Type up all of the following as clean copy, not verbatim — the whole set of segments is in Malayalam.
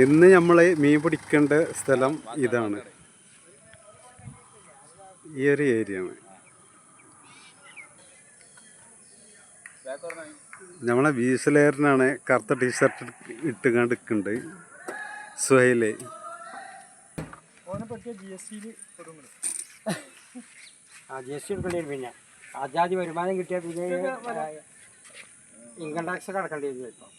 ഇന്ന് നമ്മൾ മീൻ പിടിക്കേണ്ട സ്ഥലം ഇതാണ്, ഈ ഒരു ഏരിയയാണ്. നമ്മളെ വീസലേറിനാണ് കറുത്ത ടീഷർട്ട് ഇട്ടുകൊണ്ട് നിൽക്കുന്നുണ്ട് സുഹൈല്. GST എടുക്കേണ്ടി വരും. പിന്നെ ആദ്യാദ്യ വരുമാനം കിട്ടിയാൽ പിന്നെ ഇൻകം ടാക്സ് ഒക്കെ അടക്കേണ്ടി വരും.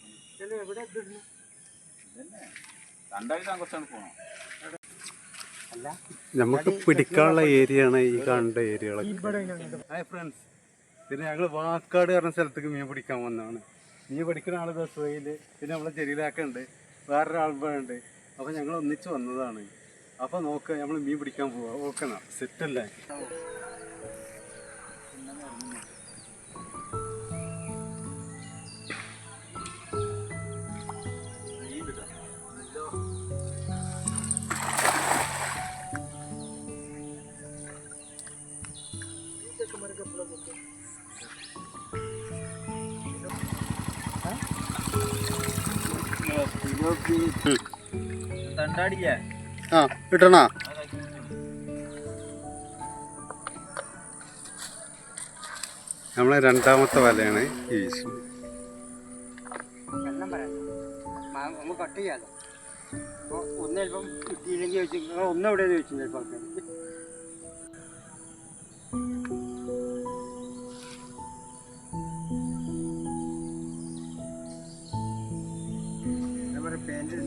നമുക്ക് പിടിക്കാനുള്ള ഏരിയയാണ് ഈ കാണേണ്ട ഏരിയകളൊക്കെ. ഫ്രണ്ട്സ്, പിന്നെ ഞങ്ങൾ വാക്കാട് പറഞ്ഞ സ്ഥലത്തേക്ക് മീൻ പിടിക്കാൻ വന്നതാണ്. മീൻ പിടിക്കുന്ന ആൾ സുഹൈല്, പിന്നെ നമ്മളെ ജലീലാക്കുണ്ട്, വേറൊരാളുണ്ട്. അപ്പോൾ ഞങ്ങൾ ഒന്നിച്ച് വന്നതാണ്. അപ്പോൾ നോക്കുക, നമ്മൾ മീൻ പിടിക്കാൻ പോവാ. ഓക്കെന്നാ, സെറ്റല്ലേ? ആ ഇട്ടണാ. നമ്മളെ രണ്ടാമത്തെ വലയാണ് ഈ വീശു. കട്ട് ചെയ്യാലോ. ഒന്ന് ചിലപ്പം കിട്ടിയില്ലെങ്കിൽ ചോദിച്ചു, ഒന്നെവിടെ ചോദിച്ചു ചിലപ്പോൾ പാൻറ്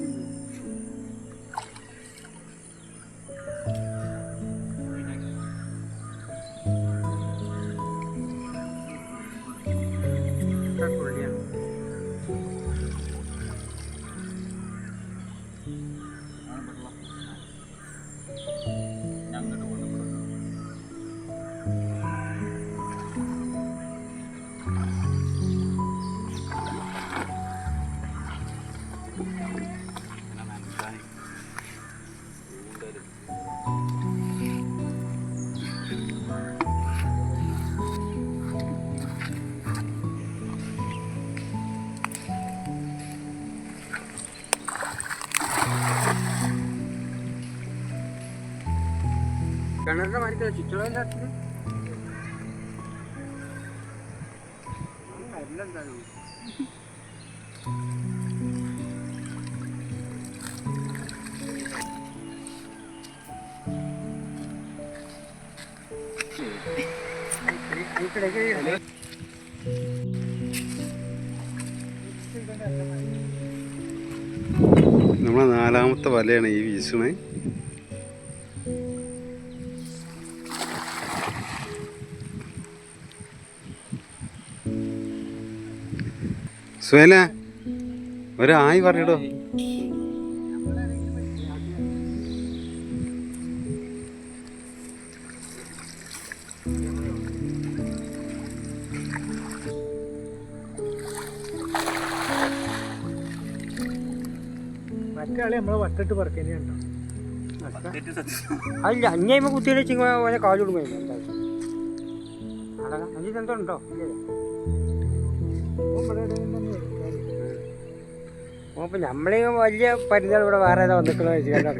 കിണറിന്റെ മാറ്റി ചുറ്റുള്ളതിനകത്ത് എന്താണ് നമ്മളെ നാലാമത്തെ വലയാണ് ഈ വീശണേ. സുഹേല, ഒരായി പറയടോ. മറ്റേ നമ്മളെ വട്ടിട്ട് പറക്കേണ്ടോ? അല്ല, അഞ്ഞ കുത്തിയുടെ ചിങ്ങ കാലിടുമ്പോ അഞ്ചെന്തോ ഉണ്ടോ? അപ്പൊ നമ്മളെ വലിയ പരിധികൾ ഇവിടെ വേറെ ഏതാ വന്നിട്ടുള്ള ചൂടാ.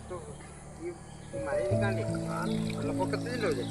ഈ മലയിൽ കാണ്ടി വെള്ളപ്പൊക്കത്തിലല്ലോ ഇത്.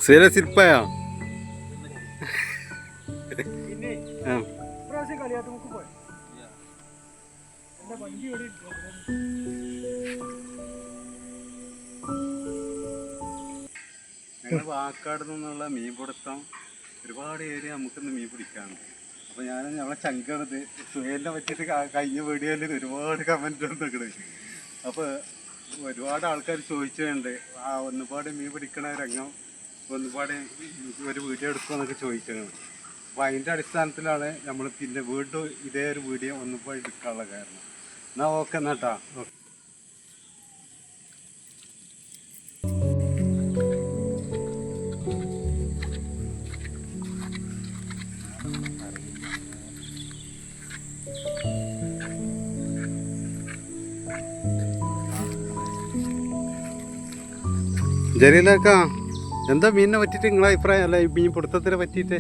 സുഹേല സിരിപ്പായോ? പിന്നെ ആ ഇപ്രാവശ്യം കളിയാട്ട് നമുക്ക് പോയി എൻ്റെ വണ്ടി ഇവിടെ ഞങ്ങൾ വാക്കാട് നിന്നുള്ള മീൻ പിടുത്തം ഒരുപാട് ഏരിയ നമുക്കിന്ന് മീൻ പിടിക്കാനുണ്ട്. അപ്പോൾ ഞാൻ നമ്മളെ ചങ്കണത് സുഹേലിനെ പറ്റിയിട്ട് കഴിഞ്ഞ വീഡിയോയിൽ ഒരുപാട് കമൻറ്റ് വന്നിട്ടുണ്ട്. അപ്പോൾ ഒരുപാട് ആൾക്കാർ ചോദിച്ചിട്ടുണ്ട് ഒന്നുപാട് മീൻ പിടിക്കണ രംഗം ഒന്നുപാട് ഒരു വീഡിയോ എടുക്കുമെന്നൊക്കെ ചോദിച്ചിട്ടുണ്ട്. അപ്പോൾ അതിൻ്റെ അടിസ്ഥാനത്തിലാണ് നമ്മൾ പിന്നെ വീണ്ടും ഇതേ ഒരു വീഡിയോ ഒന്നുപാട് എടുക്കാനുള്ള കാരണം. എന്നാൽ ഓക്കെ എന്നാട്ടാ. ജലീലാക്ക എന്താ മീനിനെ പറ്റിയിട്ട് നിങ്ങളെ അഭിപ്രായം? അല്ല ഈ മീൻ പിടുത്തത്തിനെ പറ്റിയിട്ട്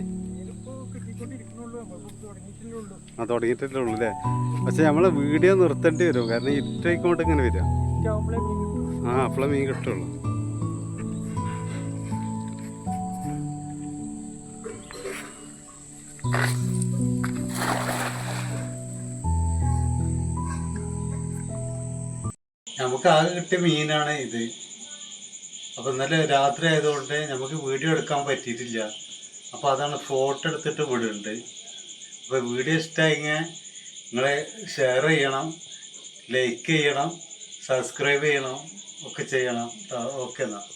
ആ തുടങ്ങിയിട്ടല്ലേ ഉള്ളൂ അല്ലേ? പക്ഷെ നമ്മളെ വീഡിയോ നിർത്തേണ്ടി വരും, കാരണം ഇരുട്ടായിക്കൊണ്ട് ഇങ്ങനെ വരിക. ആ അപ്പോഴേ മീൻ കിട്ടുള്ളൂ. നമുക്ക് ആകെ കിട്ടിയ മീനാണ് ഇത്. അപ്പോൾ ഇന്നലെ രാത്രി ആയതുകൊണ്ട് നമുക്ക് വീഡിയോ എടുക്കാൻ പറ്റിയിട്ടില്ല. അപ്പോൾ അതാണ് ഫോട്ടോ എടുത്തിട്ട് വിടുന്നുണ്ട്. അപ്പോൾ വീഡിയോ ഇഷ്ടമായെങ്കിൽ നിങ്ങളെ ഷെയർ ചെയ്യണം, ലൈക്ക് ചെയ്യണം, സബ്സ്ക്രൈബ് ചെയ്യണം, ഒക്കെ ചെയ്യണം. ഓക്കെ എന്നാൽ.